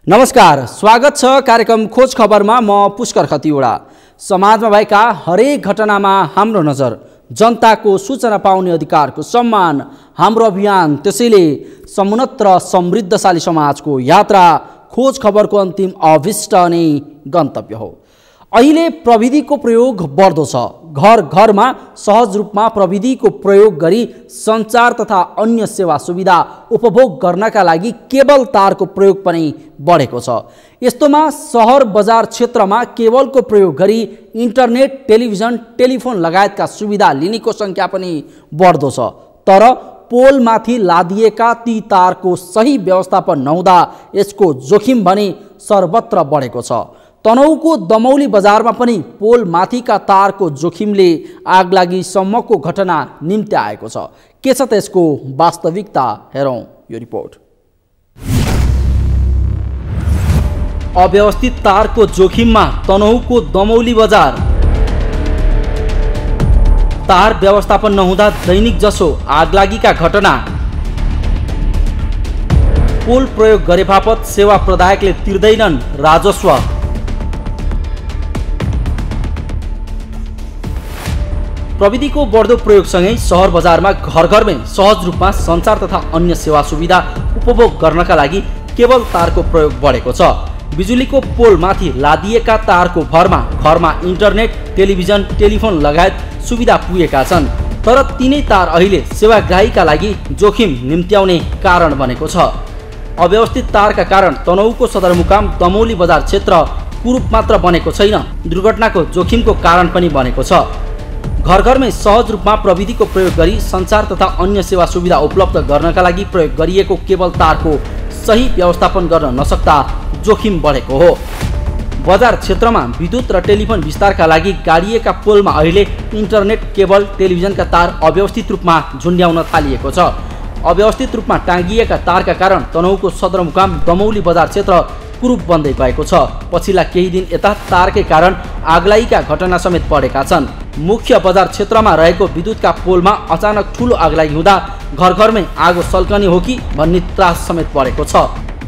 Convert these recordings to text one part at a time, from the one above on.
नमस्कार, स्वागत छ कार्यक्रम खोज खबरमा। म पुष्कर खतिवडा। समाजमा भएका हरेक घटनामा हाम्रो नजर, जनताको सूचना पाउने अधिकारको सम्मान हाम्रो अभियान। त्यसैले समुन्नत र समृद्धशाली समाजको यात्रा खोज खबरको अन्तिम अभिष्ट नै गन्तव्य हो। अहिले प्रविधिको प्रयोग बढ्दो छ। घर घरमा सहज रूपमा प्रविधिको प्रयोग गरी सञ्चार तथा अन्य सेवा सुविधा उपभोग गर्नका लागि केबल तारको प्रयोग पनि बढेको छ। यस्तोमा सहर बजार क्षेत्रमा केबलको प्रयोग गरी इन्टरनेट, टेलिभिजन, टेलिफोन लगायतका सुविधा लिनेको सङ्ख्या पनि बढ्दो छ। तर पोलमाथि लादिएका ती तारको सही व्यवस्थापन नहुँदा यसको जोखिम भने सर्वत्र बढेको छ। तनहुँको दमौली बजारमा पनि पोलमाथिका तारको जोखिमले आगलागीसम्मको घटना निम्ति आएको छ। के छ त्यसको वास्तविकता, हेरौँ यो रिपोर्ट। अव्यवस्थित तारको जोखिममा तनहुँको दमौली बजार। तार व्यवस्थापन नहुँदा दैनिक जसो आगलागीका घटना। पोल प्रयोग गरे बापत सेवा प्रदायकले तिर्दैनन् राजस्व। प्रविधिको बढ्दो प्रयोगसँगै सहर बजारमा घर घरमै सहज रूपमा सञ्चार तथा अन्य सेवा सुविधा उपभोग गर्नका लागि केबल तारको प्रयोग बढेको छ। बिजुलीको पोलमाथि लादिएका तारको भरमा घरमा इन्टरनेट, टेलिभिजन, टेलिफोन लगायत सुविधा पुगेका छन्। तर तिनै तार अहिले सेवाग्राहीका लागि जोखिम निम्त्याउने कारण बनेको छ। अव्यवस्थित तारका कारण तनहुँको सदरमुकाम दमौली बजार क्षेत्र कुरूप मात्र बनेको छैन, दुर्घटनाको जोखिमको कारण पनि बनेको छ। घर घरमै सहज रूपमा प्रविधिको प्रयोग गरी सञ्चार तथा अन्य सेवा सुविधा उपलब्ध गर्नका लागि प्रयोग गरिएको केबल तारको सही व्यवस्थापन गर्न नसक्दा जोखिम बढेको हो। बजार क्षेत्रमा विद्युत र टेलिफोन विस्तारका लागि गाडिएका पोलमा अहिले इन्टरनेट, केबल, टेलिभिजनका तार अव्यवस्थित रूपमा झुन्ड्याउन थालिएको छ। अव्यवस्थित रूपमा टाँगिएका तारका कारण तनहुँको सदरमुकाम दमौली बजार क्षेत्र कुरूप बन्दै गएको छ। पछिल्ला केही दिन यता तारकै कारण आगलागीका घटना समेत बढेका छन्। मुख्य बजार क्षेत्रमा रहेको विद्युतका पोलमा अचानक ठुलो आगलागी हुँदा घर घरमै आगो सल्कने हो कि भन्ने त्रास समेत बढेको छ।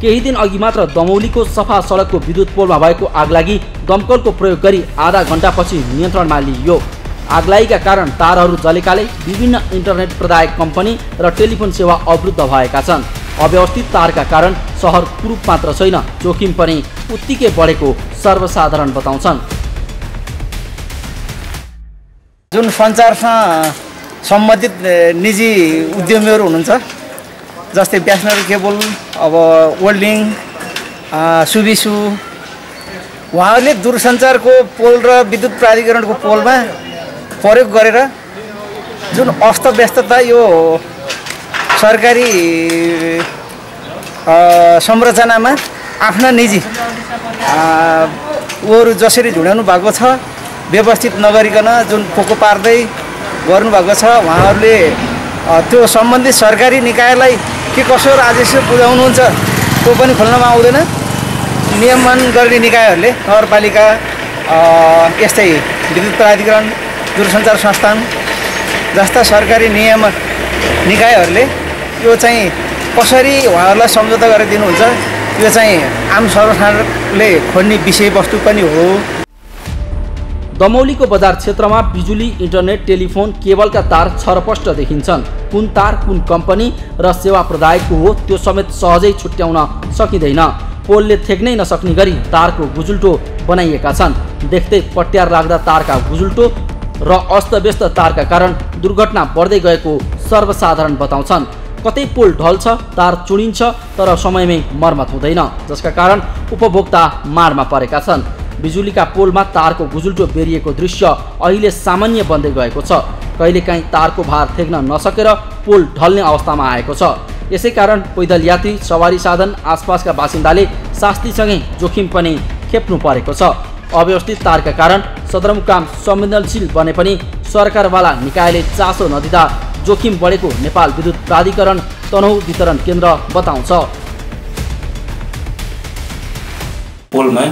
केही दिन अघि मात्र दमौलीको सफा सडकको विद्युत पोलमा भएको आगलागी दमकलको प्रयोग गरी आधा घण्टापछि नियन्त्रणमा लिइयो। आगलागीका कारण तारहरू जलेकाले विभिन्न इन्टरनेट प्रदायक कम्पनी र टेलिफोन सेवा अवरुद्ध भएका छन्। अव्यवस्थित तारका कारण सहर कुरूप मात्र छैन, जोखिम पनि उत्तिकै बढेको सर्वसाधारण बताउँछन्। जुन सञ्चारसँग सम्बन्धित निजी उद्यमीहरू हुनुहुन्छ, जस्तै ब्यासनर केबल, अब वेल्डिङ, सुबिसु, उहाँहरूले दूरसञ्चारको पोल र विद्युत प्राधिकरणको पोलमा प्रयोग गरेर जुन अस्तव्यस्तता यो सरकारी संरचनामा आफ्ना निजी उहरू जसरी झुडाउनु भएको छ, व्यवस्थित नगरिकन जुन पोको पार्दै गर्नुभएको छ, उहाँहरूले त्यो सम्बन्धित सरकारी निकायलाई के कसो आदेश बुझाउनुहुन्छ त्यो पनि खोल्नमा आउँदैन। नियमन गर्ने निकायहरूले नगरपालिका, यस्तै विद्युत प्राधिकरण, दूरसञ्चार संस्थान जस्ता सरकारी नियमन निकायहरूले यो चाहिँ कसरी उहाँहरूलाई सम्झौता गरेर दिनुहुन्छ, यो चाहिँ आम सर्वसाधारणले खोज्ने विषयवस्तु पनि हो। दमौलीको बजार क्षेत्रमा बिजुली, इन्टरनेट, टेलिफोन, केबलका तार छरपष्ट देखिन्छन्। कुन तार कुन कम्पनी र सेवा प्रदायकको हो त्यो समेत सहजै छुट्याउन सकिँदैन। पोलले थेक्नै नसक्ने गरी तारको गुजुल्टो बनाइएका छन्। देख्दै पट्यार लाग्दा तारका गुजुल्टो र अस्तव्यस्त तारका कारण दुर्घटना बढ्दै गएको सर्वसाधारण बताउँछन्। कतै पोल ढल्छ, तार चुडिन्छ, तर समयमै मर्मत हुँदैन, जसका कारण उपभोक्ता मारमा परेका छन्। बिजुलीका पोलमा तारको गुजुल्टो बेरिएको दृश्य अहिले सामान्य बन्दै गएको छ। कहिलेकाहीँ तारको भार थेक्न नसकेर पोल ढल्ने अवस्थामा आएको छ। यसै कारण पैदल यात्री, सवारी साधन, आसपासका बासिन्दाले शास्तिसँगै जोखिम पनि खेप्नु परेको छ। अव्यवस्थित तारका कारण सदरमुकाम संवेदनशील बने पनि सरकारवाला निकायले चासो नदिँदा जोखिम बढेको नेपाल विद्युत प्राधिकरण तनहुँ वितरण केन्द्र बताउँछ। पोलमा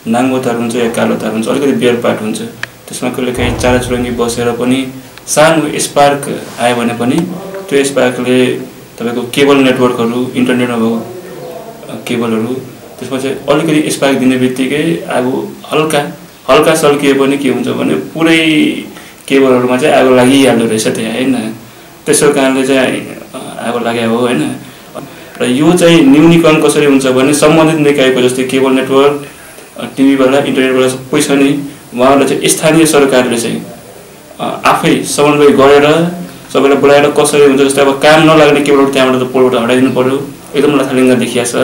नाङ्गो तार हुन्छ या कालो तार हुन्छ, अलिकति बियर पार्ट हुन्छ, त्यसमा कहिलेकाहीँ चाराचुरुङ्गी बसेर पनि सानो स्पार्क आयो भने पनि त्यो स्पार्कले तपाईँको केबल नेटवर्कहरू, इन्टरनेटमा भएको केबलहरू त्यसमा चाहिँ अलिकति स्पार्क दिने बित्तिकै आगो हल्का सल्किए पनि के हुन्छ भने पुरै केबलहरूमा चाहिँ आगो लागिहाल्दो रहेछ त्यहाँ होइन। त्यसो कारणले चाहिँ आगो लाग्यो हो होइन। र यो चाहिँ न्यूनीकरण कसरी हुन्छ भने सम्बन्धित निकायको जस्तै केबल नेटवर्क, टिभीवाला, इन्टरनेटवाला सबै छ नि, उहाँहरूलाई चाहिँ स्थानीय सरकारले चाहिँ आफै समन्वय गरेर सबैलाई बोलाएर कसरी हुन्छ जस्तै अब काम नलाग्ने केबलहरू त्यहाँबाट त पोलबाट हटाइदिनु पर्यो, एकदम लथालिङ्ग देखिया छ।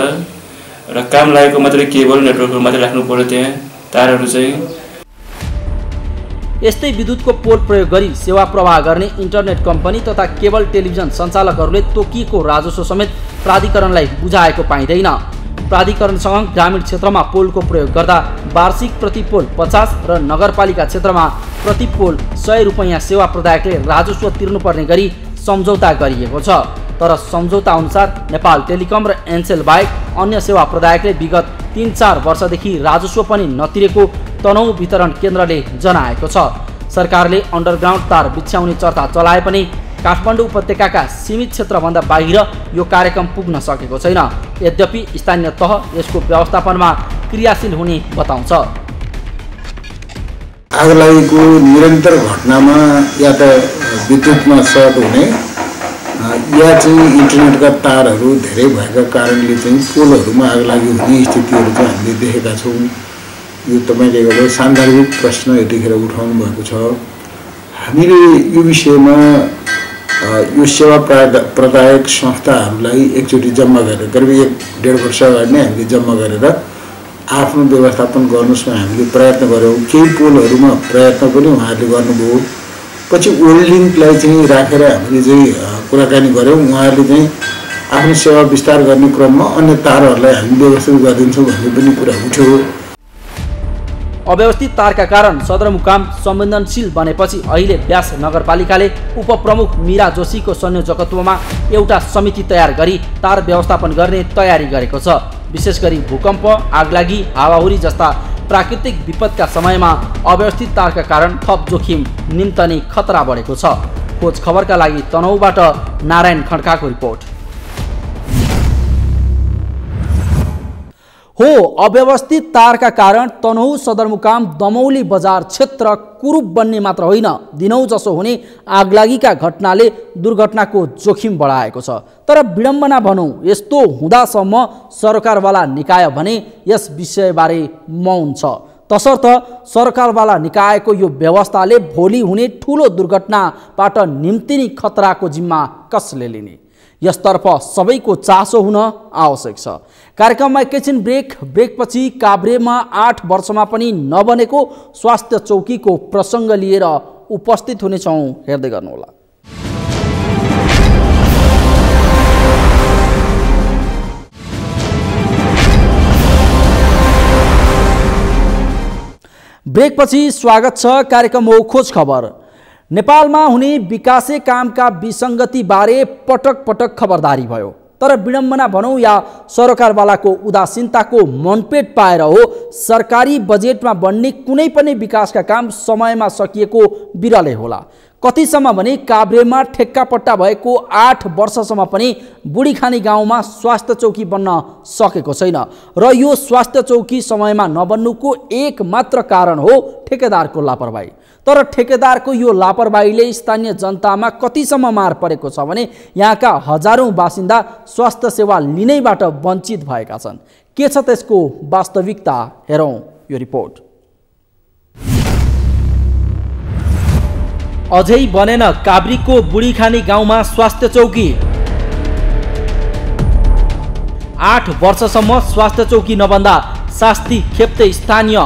र काम लागेको मात्रै केबल नेटवर्कहरू मात्रै राख्नु पर्यो त्यहाँ तारहरू चाहिँ। यस्तै विद्युतको पोल प्रयोग गरी सेवा प्रवाह गर्ने इन्टरनेट कम्पनी तथा केबल टेलिभिजन सञ्चालकहरूले तोकिएको राजस्व समेत प्राधिकरणलाई बुझाएको पाइँदैन। प्राधिकरणसँग ग्रामीण क्षेत्रमा पोलको प्रयोग गर्दा वार्षिक प्रति पोल 50 र नगरपालिका क्षेत्रमा प्रति पोल 100 रुपैयाँ सेवा प्रदायकले राजस्व तिर्नुपर्ने गरी सम्झौता गरिएको छ। तर सम्झौता अनुसार नेपाल टेलिकम र एनसेल बाहेक अन्य सेवा प्रदायकले विगत 3-4 वर्षदेखि राजस्व पनि नतिरेको तनहुँ वितरण केन्द्रले जनाएको छ। सरकारले अन्डरग्राउन्ड तार बिछ्याउने चर्चा चलाए पनि काठमाडौँ उपत्यकाका सीमित क्षेत्रभन्दा बाहिर यो कार्यक्रम पुग्न सकेको छैन। यद्यपि स्थानीय तह यसको व्यवस्थापनमा क्रियाशील हुने बताउँछ। आगलागीको निरन्तर घटनामा या त विद्युतमा सर्ट हुने या चाहिँ इन्टरनेटका तारहरू धेरै भएका कारणले चाहिँ पोलहरूमा आगलागी हुने स्थितिहरू चाहिँ हामीले देखेका छौँ। यो तपाईँले एउटा सान्दर्भिक प्रश्न यतिखेर उठाउनु भएको छ। हामीले यो विषयमा यो सेवा प्रदायक संस्थाहरूलाई एकचोटि जम्मा गरेर करिब 1-1.5 वर्ष अगाडि नै हामीले जम्मा गरेर आफ्नो व्यवस्थापन गर्नुस् हामीले प्रयत्न गऱ्यौँ। केही पोलहरूमा प्रयत्न पनि उहाँहरूले गर्नुभयो। पछि ओल्ड लिङ्कलाई चाहिँ राखेर हामीले चाहिँ कुराकानी गऱ्यौँ। उहाँहरूले चाहिँ आफ्नो सेवा विस्तार गर्ने क्रममा अन्य तारहरूलाई हामी व्यवस्थित गरिदिन्छौँ भन्ने पनि कुरा उठ्यो। अव्यवस्थित तारका कारण सदरमुकाम संवेदनशील बनेपछि अहिले व्यास नगरपालिकाले उपप्रमुख मीरा जोशीको संयोजकत्वमा एउटा समिति तयार गरी तार व्यवस्थापन गर्ने तयारी गरेको छ। विशेष गरी भूकम्प, आगलागी, हावाहुरी जस्ता प्राकृतिक विपदका समयमा अव्यवस्थित तारका कारण थप जोखिम निम्तने खतरा बढेको छ। खोज खबरका लागि तनहुँबाट नारायण खड्काको रिपोर्ट। हो अव्यवस्थित तारका कारण तनहुँ सदरमुकाम दमौली बजार क्षेत्र कुरूप बन्ने मात्र होइन, दिनौँ जसो हुने आगलागीका घटनाले दुर्घटनाको जोखिम बढाएको छ। तर विडम्बना भनौँ, यस्तो हुँदासम्म सरकारवाला निकाय भने यस विषयबारे मौन छ। तसर्थ सरकारवाला निकायको यो व्यवस्थाले भोलि हुने ठुलो दुर्घटनाबाट निम्तिने खतराको जिम्मा कसले लिने, यसतर्फ सबैको चासो हुन आवश्यक छ। कार्यक्रममा एकैछिन ब्रेकपछि काभ्रेमा 8 वर्षमा पनि नबनेको स्वास्थ्य चौकीको प्रसङ्ग लिएर उपस्थित हुनेछौँ, हेर्दै गर्नुहोला। ब्रेकपछि स्वागत छ। कार्यक्रम हो खोज खबर। नेपालमा हुने विकासे कामका विसङ्गतिबारे पटक पटक खबरदारी भयो। तर विडम्बना भनौँ या सरकारवालाको उदासीनताको मनपेट पाएर हो, सरकारी बजेटमा बन्ने कुनै पनि विकासका काम समयमा सकिएको बिरलै होला। कतिसम्म भने काभ्रेमा ठेक्कापट्टा भएको 8 वर्षसम्म पनि बुढीखानी गाउँमा स्वास्थ्य चौकी बन्न सकेको छैन। र यो स्वास्थ्य चौकी समयमा नबन्नुको एक मात्र कारण हो ठेकेदारको लापरवाही। तर ठेकेदारको यो लापरवाहीले स्थानीय जनतामा कतिसम्म मार परेको छ भने यहाँका हजारौं बासिन्दा स्वास्थ्य सेवा लिनैबाट वञ्चित भएका छन्। के छ त्यसको वास्तविकता, हेरौँ यो रिपोर्ट। अझै बनेन काभ्रीको बुढीखानी गाउँमा स्वास्थ्य चौकी। 8 वर्षसम्म स्वास्थ्य चौकी नबन्दा शास्ति खेप्दै स्थानीय।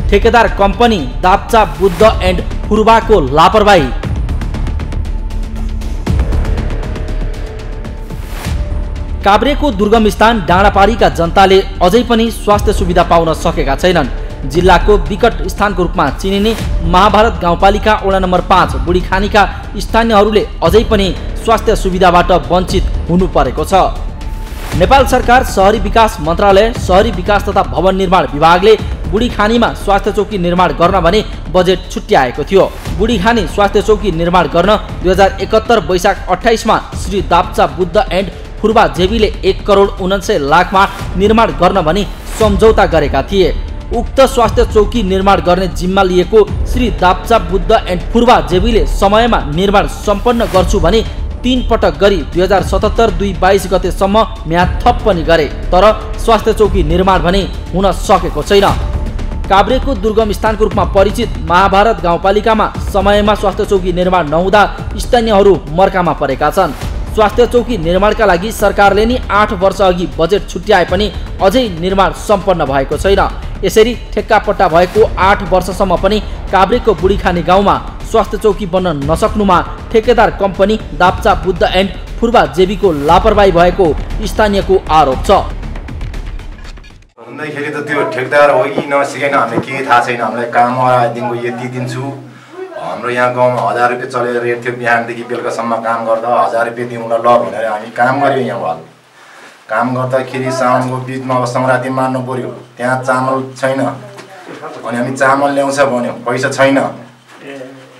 ठेकेदार कम्पनी दाप्चा बुद्ध एन्ड फुर्बाको लापरवाही। काभ्रेको दुर्गम स्थान डाँडापारीका जनताले अझै पनि स्वास्थ्य सुविधा पाउन सकेका छैनन्। जिल्लाको विकट स्थानको रूपमा चिनिने महाभारत गाउँपालिका वडा नम्बर 5 बुढीखानीका स्थानीयहरूले अझै पनि स्वास्थ्य सुविधाबाट वञ्चित हुनु परेको छ। नेपाल सरकार शहरी विकास मन्त्रालय, शहरी विकास तथा भवन निर्माण विभागले बुढीखानीमा स्वास्थ्य चौकी निर्माण गर्न भने बजेट छुट्याएको थियो। बुढीखानी स्वास्थ्य चौकी निर्माण गर्न 2071 वैशाख 28 मा श्री दाप्चा बुद्ध एन्ड फुर्बा जेबीले 1,49,00,000मा निर्माण गर्न भनी सम्झौता गरेका थिए। उक्त स्वास्थ्य चौकी निर्माण गर्ने जिम्मा लिएको श्री दाप्चा बुद्ध एन्ड फुर्बा जेबीले समयमा निर्माण सम्पन्न गर्छु भने 3 पटक गरी 2077-22 गतेसम्म म्याद थप पनि गरे, तर स्वास्थ्य चौकी निर्माण भने हुन सकेको छैन। काभ्रेको दुर्गम स्थानको रूपमा परिचित महाभारत गाउँपालिकामा समयमा स्वास्थ्य चौकी निर्माण नहुँदा स्थानीयहरू मर्कामा परेका छन्। स्वास्थ्य चौकी निर्माणका लागि सरकारले नि 8 वर्ष अघि बजेट छुट्याए पनि अझै निर्माण सम्पन्न भएको छैन। यसरी ठेक्कापट्टा भएको 8 वर्षसम्म पनि काभ्रेको बुढीखानी गाउँमा स्वास्थ्य चौकी बन्न नसक्नुमा ठेकेदार कम्पनी दाप्चा बुद्ध एन्ड फुर्बा जेबीको लापरवाही भएको स्थानीयको आरोप छ। भन्दाखेरि त त्यो ठेकेदार हो कि नसिकेन हामीले केही थाहा छैन। हामीलाई काम दिनको यति दिन्छु, हाम्रो यहाँ गाउँमा 1000 रुपियाँ चलेर रेट थियो, बिहानदेखि बेलुकासम्म काम गर्दा 1000 रुपियाँ दिउँला ल भनेर हामी काम गऱ्यौँ। यहाँ वाल काम गर्दाखेरि साउनको बिचमा अब सङ्क्रान्ति मान्नु पऱ्यो, त्यहाँ चामल छैन अनि हामी चामल ल्याउँछ भन्यो, पैसा छैन,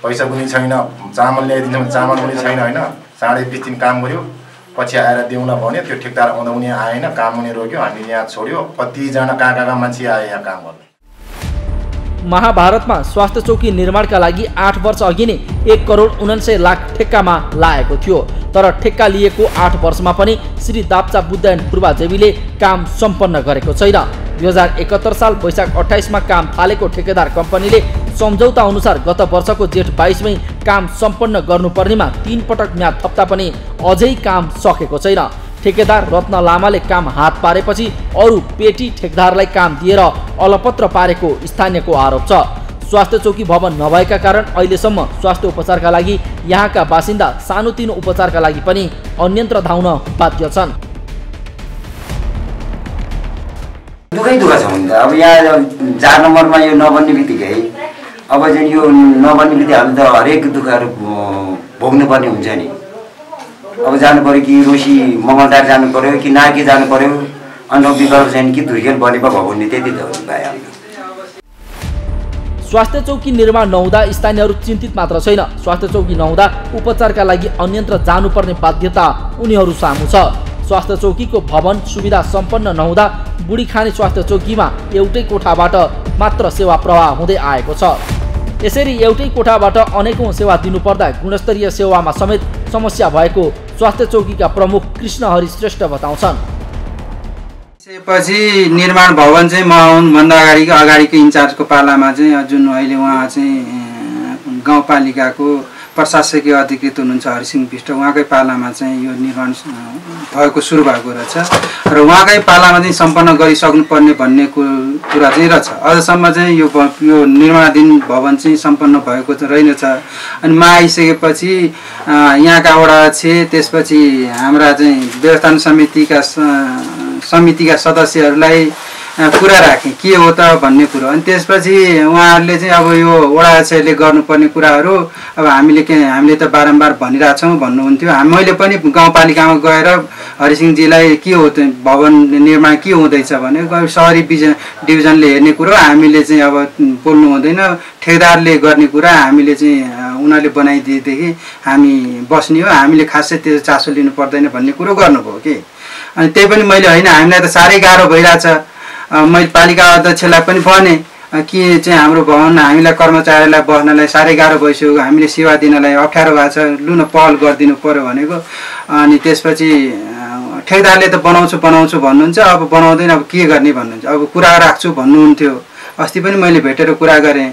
पैसा पनि छैन, चामल ल्याइदिन्छ भने चामल पनि छैन होइन। 20.5 दिन काम गऱ्यो, पछि आएर दिउँला भन्यो, त्यो ठेकदार आउँदा उनी आएन, काम पनि रोक्यो, हामीले यहाँ छोड्यो। कतिजना कहाँ कहाँ मान्छे आए यहाँ काम गर्ने। महाभारतमा स्वास्थ्य चौकी निर्माणका लागि 8 वर्ष अघि नै 1,49,00,000 ठेक्कामा लागेको थियो, तर ठेक्का लिएको 8 वर्षमा पनि श्री दाप्चा बुद्ध एन्ड फुर्बा जेबीले काम सम्पन्न गरेको छैन। 2071 साल वैशाख 28 मा काम थालेको ठेकेदार कम्पनीले सम्झौता अनुसार गत वर्षको जेठ 22 मै काम सम्पन्न गर्नुपर्नेमा 3 पटक म्याद थप्दा पनि अझै काम सकेको छैन। ठेकेदार रत्न लामाले काम हात पारेपछि अरू पेटी ठेकेदारलाई काम दिएर अलपत्र पारेको स्थानीयको आरोप छ। स्वास्थ्य चौकी भवन नभएका कारण अहिलेसम्म स्वास्थ्य उपचारका लागि यहाँका बासिन्दा सानोतिनो उपचारका लागि पनि अन्यत्र धाउन बाध्य छन्। दुःख छ हुन्छ। अब यहाँ 4 नम्बरमा यो नबन्ने बित्तिकै अब चाहिँ यो नबन्ने बित्तिकै हामी त हरेक दुःखहरू भोग्नुपर्ने हुन्छ नि। अब जानु पर्यो कि रोसी मङ्गलदार जानु पर्यो कि नाकी जानु पर्यो, अन्त विकल्प छैन कि धुर्खेल बने पो भगुन्ने, त्यति त हो भाइ। स्वास्थ्य चौकी निर्माण नहुँदा स्थानीयहरू चिन्तित मात्र छैन, स्वास्थ्य चौकी नहुँदा उपचारका लागि अन्यत्र जानुपर्ने बाध्यता उनीहरू सामु छ। स्वास्थ्य चौकीको भवन सुविधा सम्पन्न नहुँदा बुढीखानी स्वास्थ्य चौकीमा एउटै कोठाबाट मात्र सेवा प्रवाह हुँदै आएको छ। यसरी एउटै कोठाबाट अनेकौं सेवा दिनुपर्दा गुणस्तरीय सेवामा समेत समस्या भएको स्वास्थ्य चौकीका प्रमुख कृष्णहरि श्रेष्ठ बताउँछन्। पछि निर्माण भवन चाहिँ म आउनुभन्दा अगाडिको इन्चार्जको पालामा चाहिँ जुन अहिले उहाँ चाहिँ गाउँपालिकाको प्रशासकीय अधिकृत हुनुहुन्छ हरिसिंह विष्ट, उहाँकै पालामा चाहिँ यो निर्माण भएको सुरु भएको रहेछ र उहाँकै पालामा चाहिँ सम्पन्न गरिसक्नुपर्ने भन्ने कुरा चाहिँ रहेछ। अझसम्म चाहिँ यो निर्माणाधीन भवन चाहिँ सम्पन्न भएको रहेनछ। अनि म आइसकेपछि यहाँका वडा अध्यक्ष, त्यसपछि हाम्रा चाहिँ व्यवस्थापन समितिका सदस्यहरूलाई कुरा राखेँ के हो त भन्ने कुरो। अनि त्यसपछि उहाँहरूले चाहिँ अब यो वडा अध्यक्षले गर्नुपर्ने कुराहरू अब हामीले त बारम्बार भनिरहेछौँ भन्नुहुन्थ्यो। मैले पनि गाउँपालिकामा गएर हरिसिंहजीलाई के हो त भवन निर्माण के हुँदैछ भने सहरी डिभिजनले हेर्ने कुरो हामीले चाहिँ अब बोल्नु हुँदैन, ठेकेदारले गर्ने कुरा हामीले चाहिँ उनीहरूले बनाइदिएदेखि हामी बस्ने हो, हामीले खासै त्यो चासो लिनु पर्दैन भन्ने कुरो गर्नुभयो कि। अनि त्यही पनि मैले होइन, हामीलाई त साह्रै गाह्रो भइरहेछ। मैले पालिका अध्यक्षलाई पनि भने कि चाहिँ हाम्रो भवन हामीलाई कर्मचारीलाई बस्नलाई साह्रै गाह्रो भइसक्यो, हामीले सेवा दिनलाई अप्ठ्यारो भएको छ, लु न पहल गरिदिनु पर्यो भनेको। अनि त्यसपछि ठेकेदारले त बनाउँछु भन्नुहुन्छ, अब बनाउँदैन, अब के गर्ने भन्नुहुन्छ, अब कुरा राख्छु भन्नुहुन्थ्यो। अस्ति पनि मैले भेटेर कुरा गरेँ।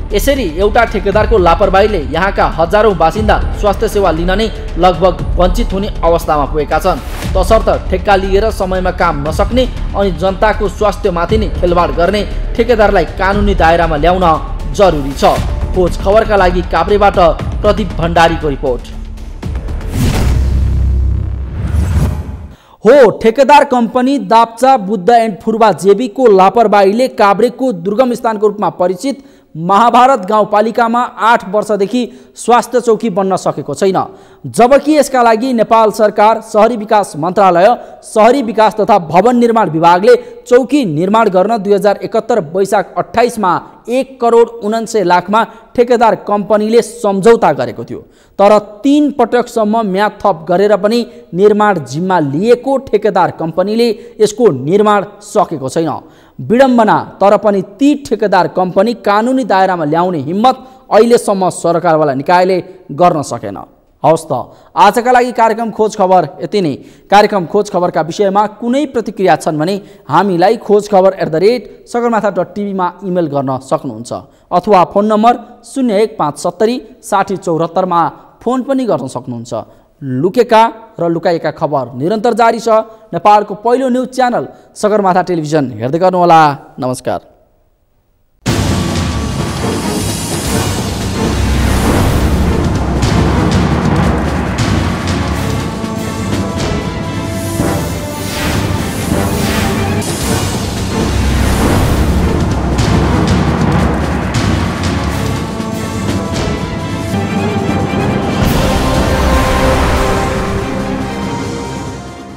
यसरी एउटा ठेकेदारको लापरवाहीले यहाँका हजारौं बासिन्दा स्वास्थ्य सेवा लिन नै लगभग वञ्चित हुने अवस्थामा पुगेका छन्। तसर्थ ठेक्का लिएर समयमा काम नसक्ने अनि जनताको स्वास्थ्यमाथि नै खेलवाड गर्ने ठेकेदारलाई कानुनी दायरामा ल्याउन जरुरी छ। खोज खबरका लागि काभ्रेबाट प्रदीप भण्डारीको रिपोर्ट। हो ठेकेदार कम्पनी दाप्चा बुद्ध एन्ड फुर्बा जेबीको लापरवाहीले काभ्रेको दुर्गम स्थानको रूपमा परिचित महाभारत गाउँपालिकामा 8 वर्षदेखि स्वास्थ्य चौकी बन्न सकेको छैन, जबकि यसका लागि नेपाल सरकार शहरी विकास मन्त्रालय शहरी विकास तथा भवन निर्माण विभागले चौकी निर्माण गर्न 2071 वैशाख 28 मा 1,49,00,000 ठेकेदार कम्पनीले सम्झौता गरेको थियो। तर 3 पटकसम्म म्याद थप गरेर पनि निर्माण जिम्मा लिएको ठेकेदार कम्पनीले यसको निर्माण सकेको छैन। विडम्बना, तर पनि ती ठेकेदार कम्पनी कानुनी दायरामा ल्याउने हिम्मत अहिलेसम्म सरकारवाला निकायले गर्न सकेन। हवस् त, आजका लागि कार्यक्रम खोज खबर यति नै। कार्यक्रम खोज खबरका विषयमा कुनै प्रतिक्रिया छन् भने हामीलाई khojkhabar@sagarmatha.tv मा इमेल गर्न सक्नुहुन्छ अथवा फोन नम्बर 01570 60 74 मा फोन पनि गर्न सक्नुहुन्छ। लुकेका र लुकाएका खबर निरन्तर जारी छ। नेपालको पहिलो न्युज च्यानल सगरमाथा टेलिभिजन हेर्दै गर्नुहोला। नमस्कार।